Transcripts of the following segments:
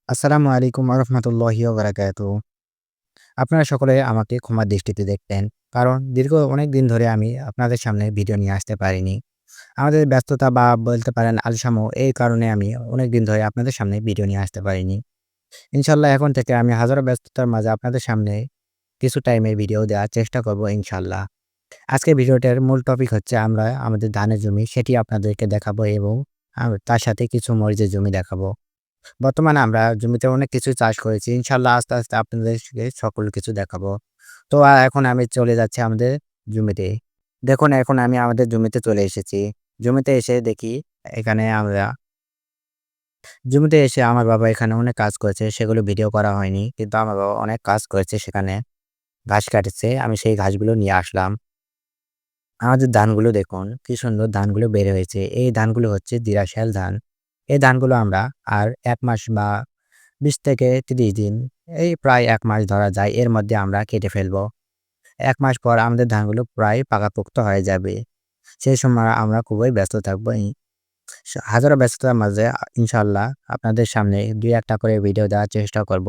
আসসালামু আলাইকুম ওয়া বারাকাতুহু। আপনারা সকলে আমাকে ক্ষমার দৃষ্টিতে দেখবেন। কারণ দীর্ঘ অনেক দিন ধরে আমি আপনাদের সামনে ভিডিও নিয়ে আসতে পারিনি। আমাদের ব্যস্ততা বা বলতে পারেন আলসামো এই কারণে আমি অনেক দিন ধরে আপনাদের সামনে ভিডিও নিয়ে আসতে পারিনি। ইনশাআল্লাহ এখন থেকে আমি হাজারো ব্যস্ততার মাঝে আপনাদের সামনে কিছু টাইমে ভিডিও দেওয়ার চেষ্টা করব ইনশাআল্লাহ। আজকের ভিডিওটার মূল টপিক হচ্ছে আমরা আমাদের ধানের জমি সেটি আপনাদেরকে দেখাবো এবং তার সাথে কিছু মরিচের জমি দেখাবো। বর্তমানে আমরা জমিতে অনেক কিছু চাষ করেছি। ইনশাআল্লাহ আস্তে, আস্তে আপনাদেরকে সকল কিছু দেখাবো। তো এখন আমি চলে যাচ্ছি আমাদের জমিতে। দেখুন এখন আমি আমাদের জমিতে চলে এসেছি। জমিতে এসে দেখি এখানে আমরা জমিতে এসে আমার বাবা এখানে অনেক কাজ করেছে সেগুলো ভিডিও করা হয়নি। কিন্তু আমার বাবা অনেক কাজ করেছে সেখানে। ঘাস কাটেছে। আমি সেই ঘাসগুলো নিয়ে আসলাম। আমাদের ধানগুলো দেখুন কি সুন্দর ধানগুলো বের হয়েছে। এই ধানগুলো হচ্ছে দিরাশাল ধান। এই ধানগুলো আমরা আর ১ মাস বা ২০ থেকে ৩০ দিন এই প্রায় ১ মাস ধরা যায় এর মধ্যে আমরা কেটে ফেলবো। ১ মাস পর আমাদের ধানগুলো প্রায় পাকাপোক্ত হয়ে যাবে। সেই সময় আমরা খুবই ব্যস্ত থাকবো। হাজারো ব্যস্ততার মাঝে ইনশাআল্লাহ আপনাদের সামনে ২-১ টা করে ভিডিও দেওয়ার চেষ্টা করব।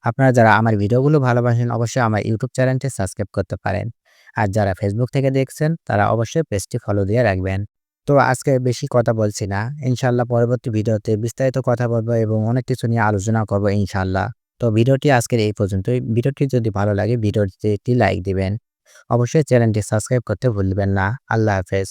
আপনারা যারা আমার ভিডিওগুলো ভালোবাসেন অবশ্যই আমার ইউটিউব চ্যানেলটি সাবস্ক্রাইব করতে পারেন। আর যারা ফেসবুক থেকে দেখছেন তারা অবশ্যই পেজটি ফলো দিয়ে রাখবেন। তো আজকে বেশি কথা বলছি না। ইনশাআল্লাহ পরবর্তী ভিডিওতে বিস্তারিত কথা বলবো এবং অনেক কিছু নিয়ে আলোচনা করব ইনশাআল্লাহ। তো ভিডিওটি আজকের এই পর্যন্তই। ভিডিওটি যদি ভালো লাগে ভিডিওটিতে একটি লাইক দিবেন। অবশ্যই চ্যানেলটি সাবস্ক্রাইব করতে ভুলবেন না। আল্লাহ হাফেজ।